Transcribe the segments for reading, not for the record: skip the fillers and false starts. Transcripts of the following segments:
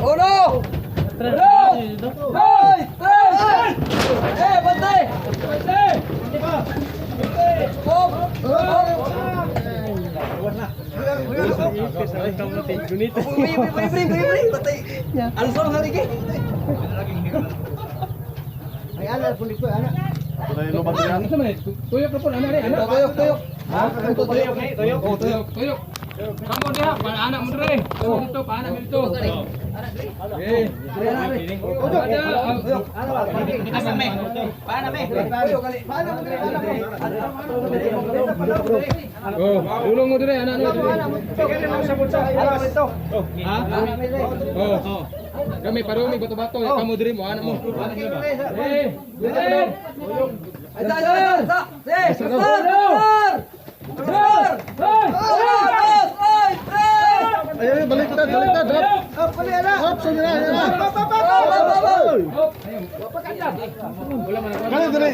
Uno! Dos! Hoy! Tres! Bantay! Stop! Alson hari ke? Ay anak kulit ko anak. Tuyok na po, anak rin, anak. Tuyok. Ha? Tuyok. Kamu dia, anak mo rin. Dito, anak mo dito. Okay. Oh, tulong mo dire, anak mo. Oh. Kami parumi bato-bato, kamu dire mo, anak mo. Ayo baliktad. Hop,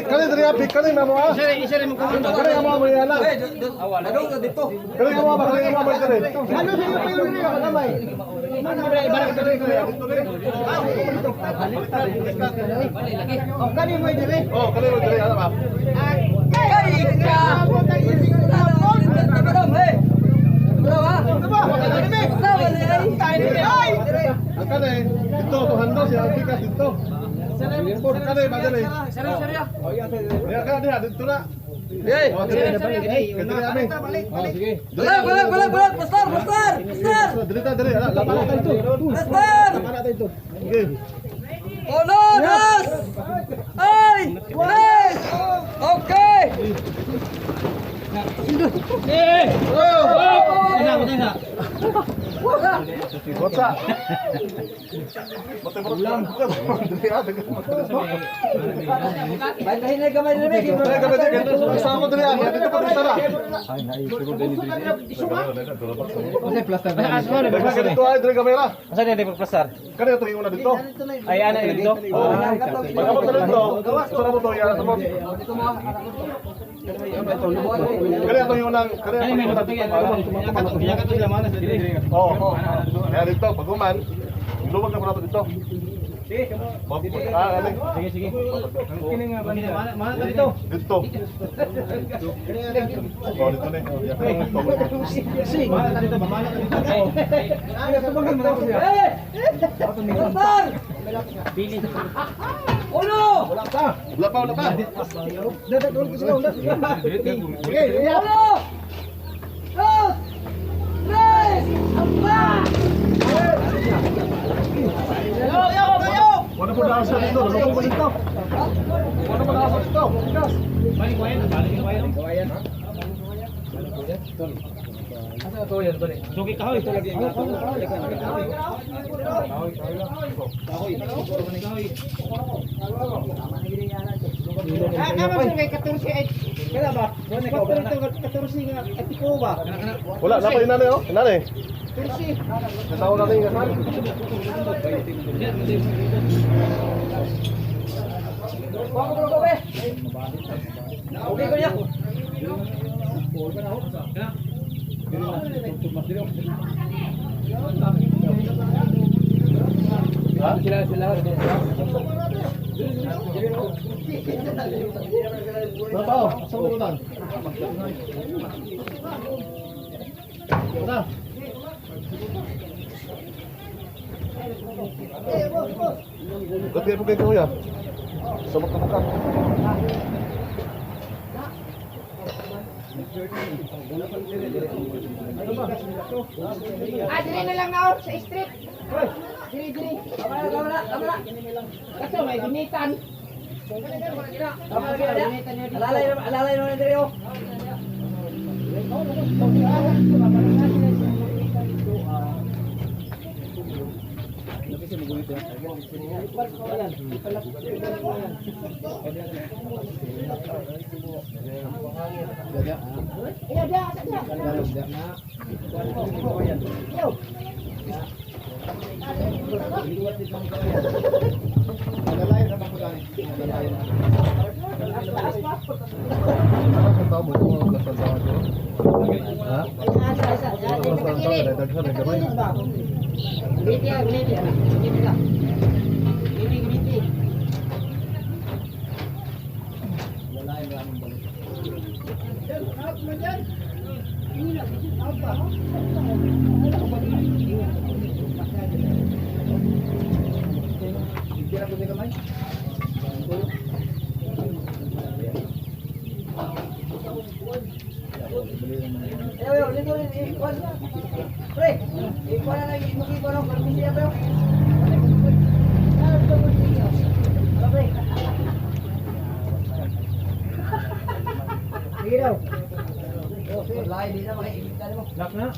Kali dari api kali mo ah. Isa mo ko. Kali mo yan lang. Adong dito. Kali mo ba kali. Ano sa iyo yung niyo kamay? Oh, kali mo dire. Oh, kali mo dire ano ba? Kali dito to hando siya bigas dito. Kali ba dali? Serius. Ya kali dito na. Hey. Oh, sige. Balik. Besar. Dali. Lapan tayo ito. Besar. Okay. Uno, dos. Ay, tres. Okay. What's up? Bahin na gamay na may. Kasama ko dali ah. Dito pa bisara. Dito ay dali kamera. Asa dia di pasar? Kani ito yung una dito. Ay ana dito. Pagkabot na dito. Sarap mo to yan. Kani ito yung unang. Kani ito yung unang dito. Oo. Kaya dito, pag-uman, luwag na po dito. Sige. Sige. Kini nga ba niya? Mana dito? Dito. Oh, dito na. Mana dito ba? Mana dito. Besar. Uno. Wala pa. Uno. Dos. Tres. Empat. Wala po na asa dito. Wala po dito. Wala po na asa dito. Balik wayan. Asa to yan balik? Suki kahoy ito lagi. Kaya ba? Wala na pa inane oh. Inane. Natawa natin yung kasal. Okay ko niya. Ha? Sila. Natawa. Saan mo ulan? Wala. Gati po kayo kuya. Sabak ka buka. Dili na lang na sa street. Dili. Kamera. Kaso may ginitan. Alalay na diri oh. Iya dia. ang tao, daghan ang gamay. Gumiti ya, gumiti. Gumiti ka. Gumiti. Ayo, dito rin. Ikuan. Pre, ikuan na lang. Ikuan na lang. Permisi ya, pre. Ano, pre? Sige daw. Lain din na makikita mo. Lock na.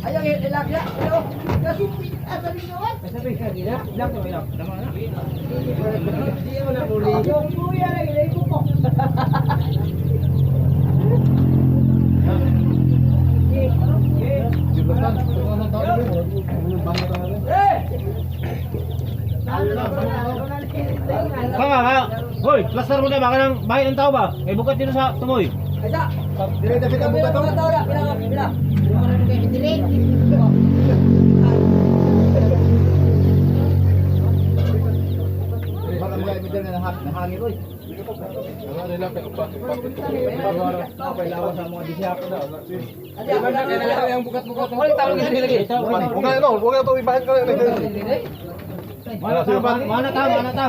Ayaw, ilak ya. Ayaw. Kasi, asa rin naman. Sabi ka gila. Lock na, lock. Tama na. Hindi mo na muli. Yung kuya lang, ilay ko po. Jibatan, tungkol ng tao din, walang bangat na rin. Ka. Hoy, plaster mo na baka nang bahay ng tao ba? May bukat dito sa tumoy. Aysa. Dire David ang buka to. Pila. Dili. Baka mga ibigay na nahangin, oy. Wala nila kay upa. Pailawan sa mga disya ko daw. Yung bukat-bukat. Wala tawag yan lagi. Buka ito, buka ito ibahin ka rin. Mana ta? Mana ta? Mana ta?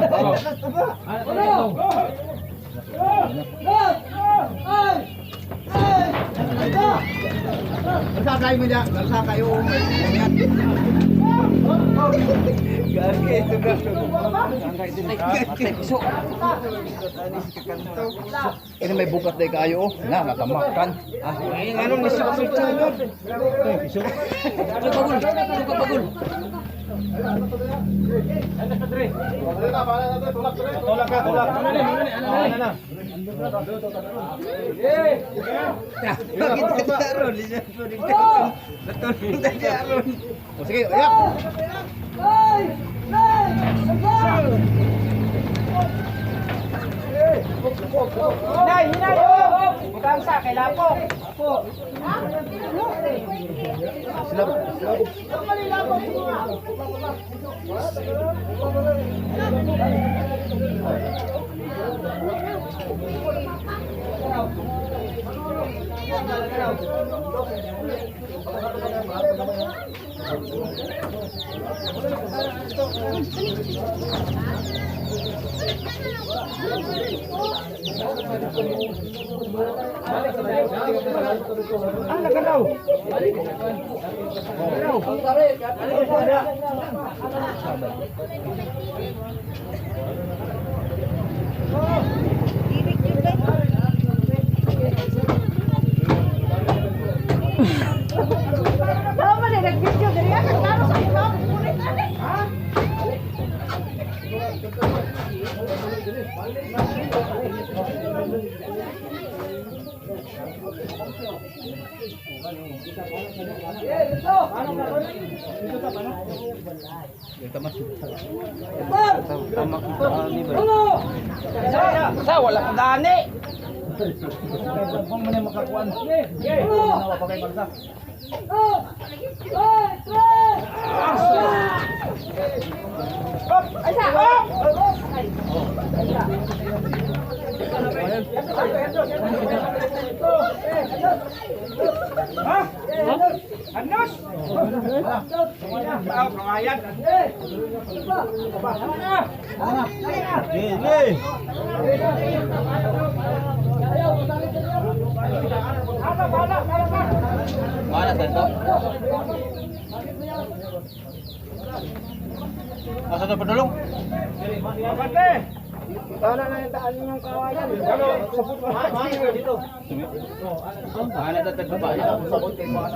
Magsakay mo dyan. Magsakay mo. Gagi ito na. Ini may bukat na kayo. Na, nakamakan. Ay, anong nisip-sip yun? Pagul. Tolak ka, tolak. Ano na? O sige, ayak! Hinay, hinay. Butang sa kay lapok. Ang nagalaw. Tama na nag-video diri ka klaro sa imo. Sa wala ka gani. Kung man yung makakuan. Nawa pa kay Marsa. Ay sa. Anos. Aw, kangayan. Mana tento? Asa na padulong? Pate. Wala na yung daan yung kawayan. Dito. Mana tatag ba? Sabot kay mga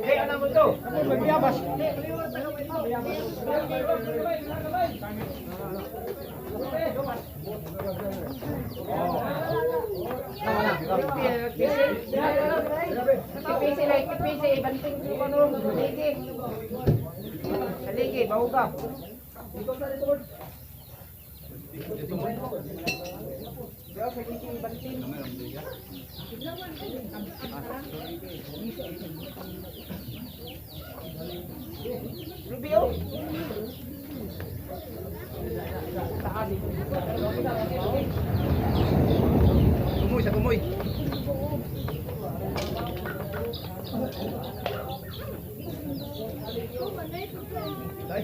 Hey, anak mo to. Magbiyabas. Kipisi lang, kipisi. Banting ko ano. Haligi. Haligi, baho ka. Rubio. Kumoy sa kumoy. Tay.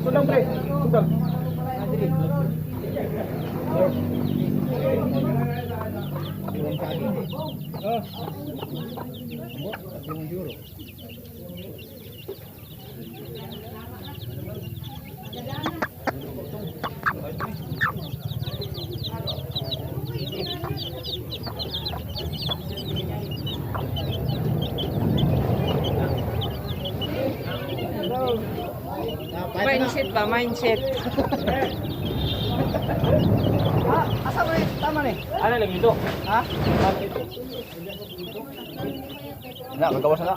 Sudang pre. Sudang. Mindset ba? Mindset. Asa mo rin? Tama rin. Ano lang ito? Ha? Na, magawas na.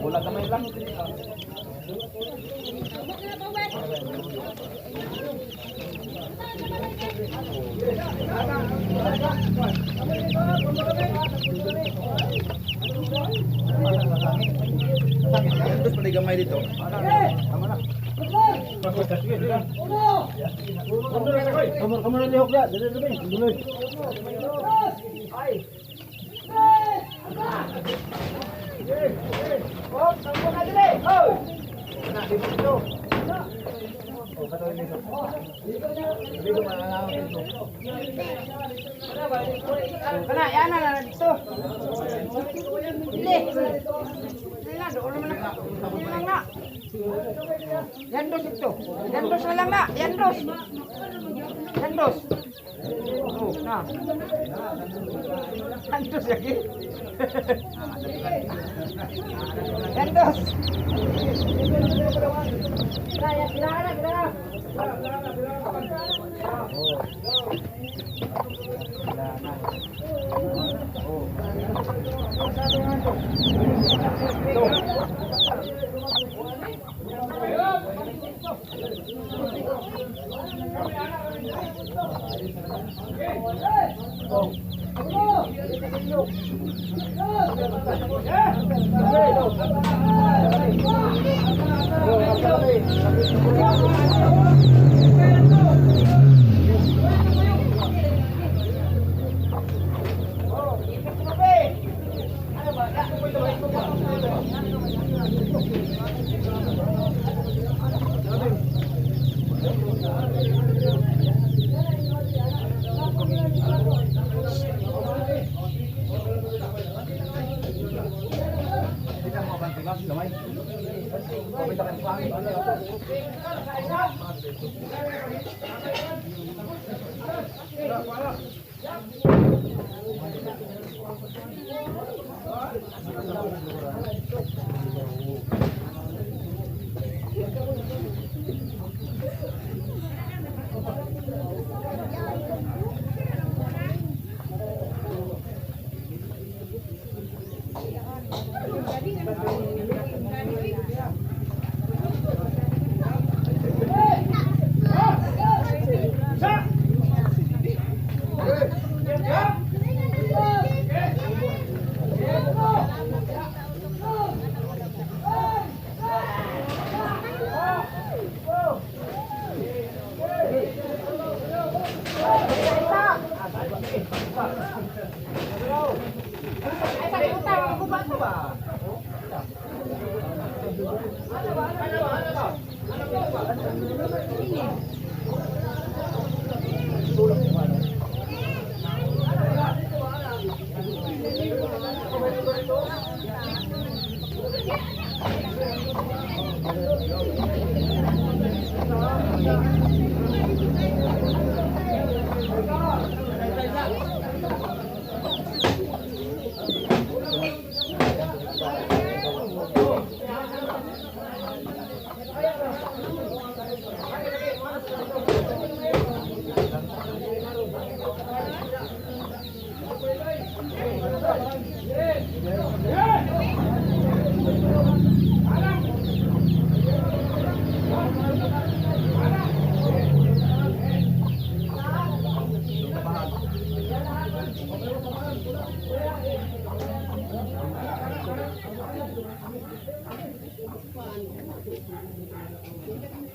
Bulan kamay lang. Terus pada gamay dito. Tama na. Kamu na lihok ya. Dali dali. Dali. Oh, sampo na dili. Oh. Na dito. Kana yan na dito. Dili. Dili na doon naman na. Lang na. Yandos ito. Yandos na lang na. Yandos. Yandos. Oh, na. Yandos lagi. Yandos. Kira kira.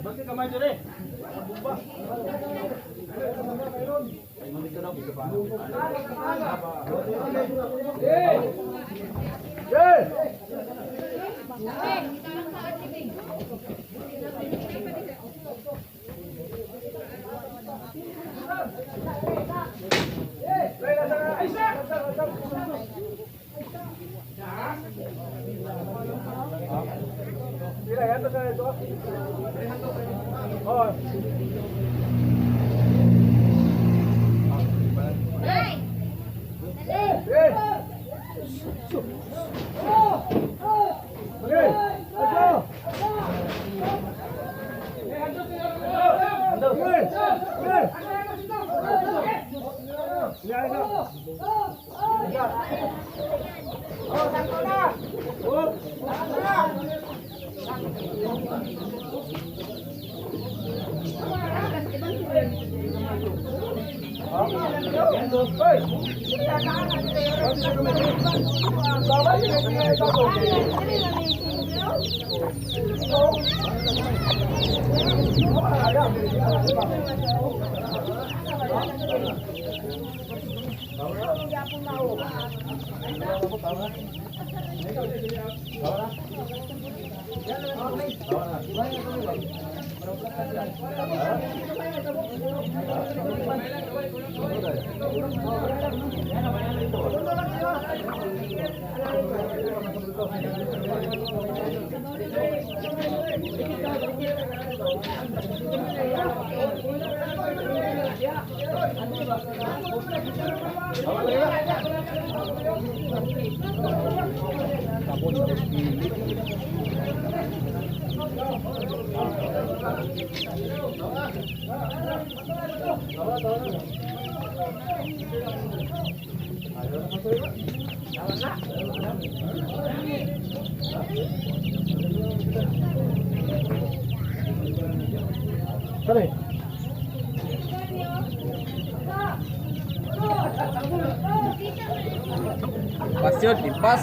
Bakit kamay dire? Kali. Pas yun, impas.